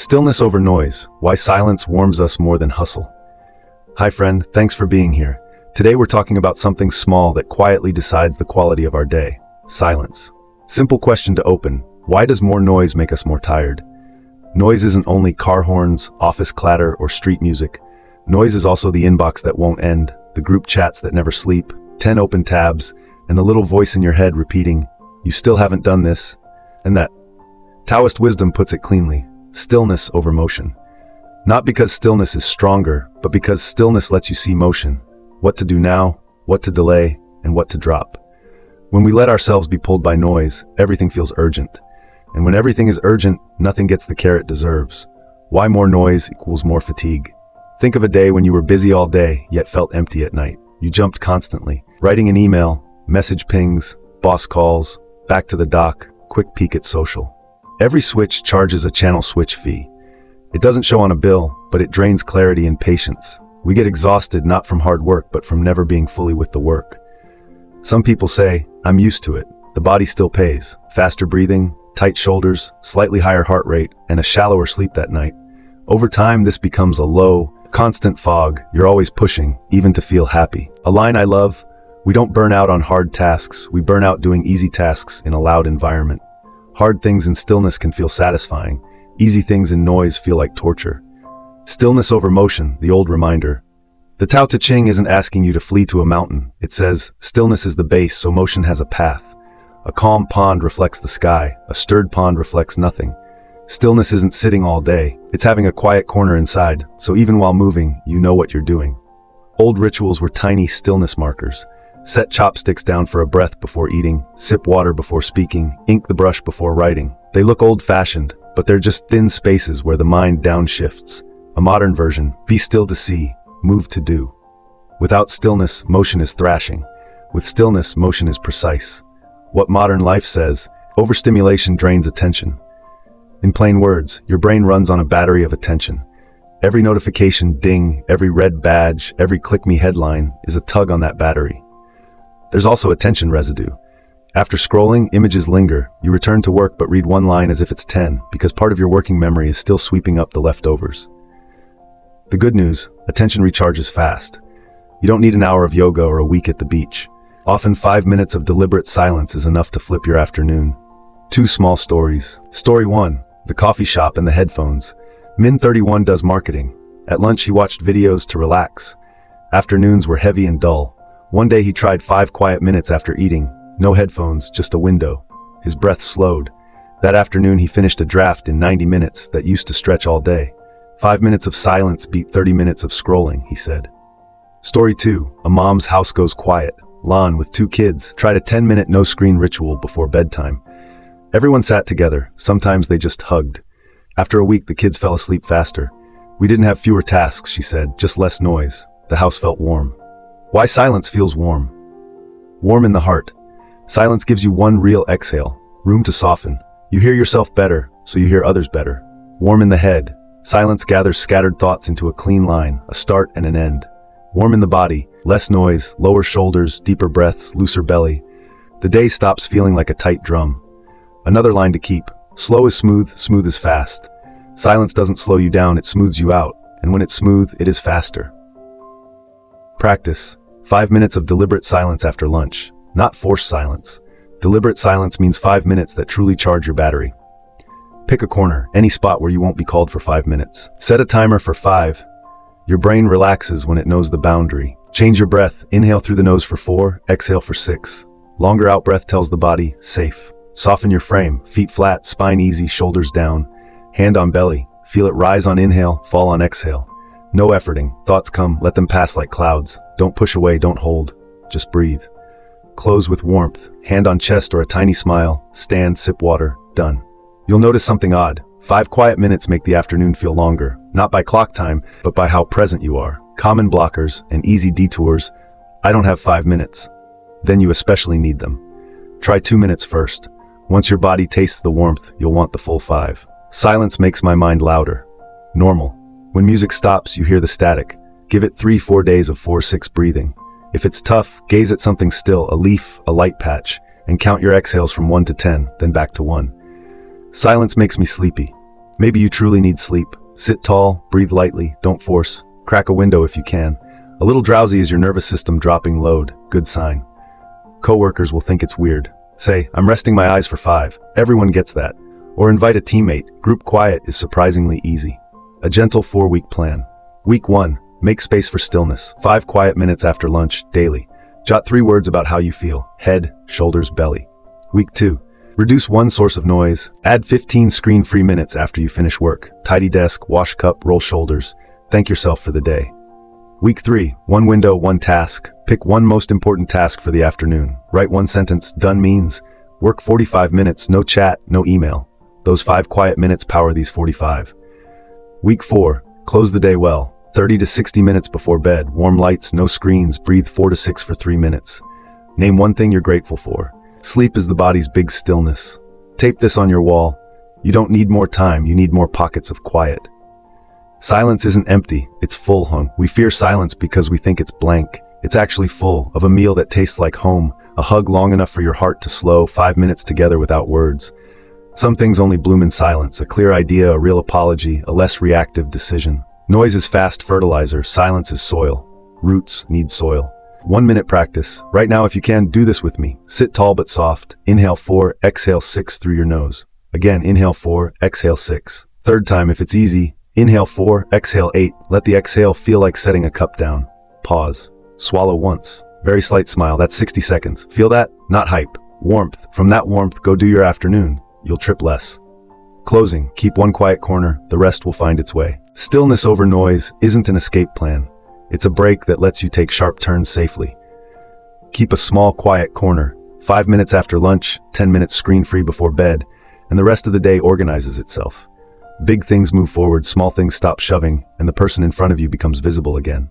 Stillness over noise, why silence warms us more than hustle. Hi friend, thanks for being here. Today we're talking about something small that quietly decides the quality of our day. Silence. Simple question to open. Why does more noise make us more tired? Noise isn't only car horns, office clatter, or street music. Noise is also the inbox that won't end, the group chats that never sleep, 10 open tabs, and the little voice in your head repeating, "You still haven't done this," and that. Taoist wisdom puts it cleanly. Stillness over motion. Not because stillness is stronger, but because stillness lets you see motion. What to do now, what to delay, and what to drop. When we let ourselves be pulled by noise, everything feels urgent. And when everything is urgent, nothing gets the care it deserves. Why more noise equals more fatigue? Think of a day when you were busy all day, yet felt empty at night. You jumped constantly. Writing an email, message pings, boss calls, back to the dock, quick peek at social. Every switch charges a channel switch fee. It doesn't show on a bill, but it drains clarity and patience. We get exhausted not from hard work, but from never being fully with the work. Some people say, "I'm used to it." The body still pays. Faster breathing, tight shoulders, slightly higher heart rate, and a shallower sleep that night. Over time, this becomes a low, constant fog. You're always pushing, even to feel happy. A line I love, "We don't burn out on hard tasks, we burn out doing easy tasks in a loud environment." Hard things in stillness can feel satisfying. Easy things in noise feel like torture. Stillness over motion, the old reminder. The Tao Te Ching isn't asking you to flee to a mountain. It says, stillness is the base, so motion has a path. A calm pond reflects the sky. A stirred pond reflects nothing. Stillness isn't sitting all day. It's having a quiet corner inside, so even while moving, you know what you're doing. Old rituals were tiny stillness markers. Set chopsticks down for a breath before eating, sip water before speaking, ink the brush before writing. They look old-fashioned, but they're just thin spaces where the mind downshifts. A modern version, be still to see, move to do. Without stillness, motion is thrashing. With stillness, motion is precise. What modern life says, overstimulation drains attention. In plain words, your brain runs on a battery of attention. Every notification ding, every red badge, every click me headline is a tug on that battery. There's also attention residue. After scrolling, images linger. You return to work but read one line as if it's 10, because part of your working memory is still sweeping up the leftovers. The good news, attention recharges fast. You don't need an hour of yoga or a week at the beach. Often 5 minutes of deliberate silence is enough to flip your afternoon. 2 small stories. Story 1, the coffee shop and the headphones. Min 31 does marketing. At lunch he watched videos to relax. Afternoons were heavy and dull. One day he tried 5 quiet minutes after eating. No headphones, just a window. His breath slowed. That afternoon he finished a draft in 90 minutes that used to stretch all day. 5 minutes of silence beat 30 minutes of scrolling, he said. Story 2, a mom's house goes quiet. Lon, with 2 kids, tried a 10-minute no-screen ritual before bedtime. Everyone sat together. Sometimes they just hugged. After a week, the kids fell asleep faster. "We didn't have fewer tasks," she said, "just less noise." The house felt warm. Why silence feels warm? Warm in the heart. Silence gives you one real exhale, room to soften. You hear yourself better, so you hear others better. Warm in the head. Silence gathers scattered thoughts into a clean line, a start and an end. Warm in the body. Less noise, lower shoulders, deeper breaths, looser belly. The day stops feeling like a tight drum. Another line to keep. Slow is smooth, smooth is fast. Silence doesn't slow you down, it smooths you out. And when it's smooth, it is faster. Practice. 5 minutes of deliberate silence after lunch. Not forced silence. Deliberate silence means 5 minutes that truly charge your battery. Pick a corner, any spot where you won't be called for 5 minutes. Set a timer for 5. Your brain relaxes when it knows the boundary. Change your breath. Inhale through the nose for 4, exhale for 6. Longer out breath tells the body, safe. Soften your frame. Feet flat, spine easy, shoulders down. Hand on belly. Feel it rise on inhale, fall on exhale. No efforting. Thoughts come, let them pass like clouds. Don't push away, don't hold. Just breathe. Close with warmth. Hand on chest or a tiny smile. Stand, sip water. Done. You'll notice something odd. 5 quiet minutes make the afternoon feel longer. Not by clock time, but by how present you are. Common blockers and easy detours. I don't have 5 minutes. Then you especially need them. Try 2 minutes first. Once your body tastes the warmth, you'll want the full 5. Silence makes my mind louder. Normal. When music stops, you hear the static. Give it 3-4 days of 4-6 breathing. If it's tough, gaze at something still, a leaf, a light patch, and count your exhales from 1 to 10, then back to 1. Silence makes me sleepy. Maybe you truly need sleep. Sit tall, breathe lightly, don't force. Crack a window if you can. A little drowsy is your nervous system dropping load. Good sign. Coworkers will think it's weird. Say, I'm resting my eyes for 5. Everyone gets that. Or invite a teammate. Group quiet is surprisingly easy. A gentle 4-week plan. Week 1. Make space for stillness. 5 quiet minutes after lunch, daily. Jot 3 words about how you feel. Head, shoulders, belly. Week 2. Reduce 1 source of noise. Add 15 screen-free minutes after you finish work. Tidy desk, wash cup, roll shoulders. Thank yourself for the day. Week 3. 1 window, 1 task. Pick 1 most important task for the afternoon. Write 1 sentence. Done means work 45 minutes, no chat, no email. Those 5 quiet minutes power these 45. Week 4. Close the day well. 30 to 60 minutes before bed. Warm lights, no screens. Breathe 4 to 6 for 3 minutes. Name 1 thing you're grateful for. Sleep is the body's big stillness. Tape this on your wall. You don't need more time, you need more pockets of quiet. Silence isn't empty, it's full, hung. We fear silence because we think it's blank. It's actually full of a meal that tastes like home, a hug long enough for your heart to slow, 5 minutes together without words. Some things only bloom in silence, a clear idea, a real apology, a less reactive decision. Noise is fast fertilizer, silence is soil. Roots need soil. 1-minute practice. Right now, if you can, do this with me. Sit tall but soft. Inhale 4, exhale 6 through your nose. Again, inhale 4, exhale 6. Third time, if it's easy. Inhale 4, exhale 8. Let the exhale feel like setting a cup down. Pause. Swallow once. Very slight smile. That's 60 seconds. Feel that? Not hype. Warmth. From that warmth, go do your afternoon. You'll trip less. Closing. Keep 1 quiet corner. The rest will find its way. Stillness over noise isn't an escape plan. It's a break that lets you take sharp turns safely. Keep a small, quiet corner. 5 minutes after lunch, 10 minutes screen-free before bed, and the rest of the day organizes itself. Big things move forward, small things stop shoving, and the person in front of you becomes visible again.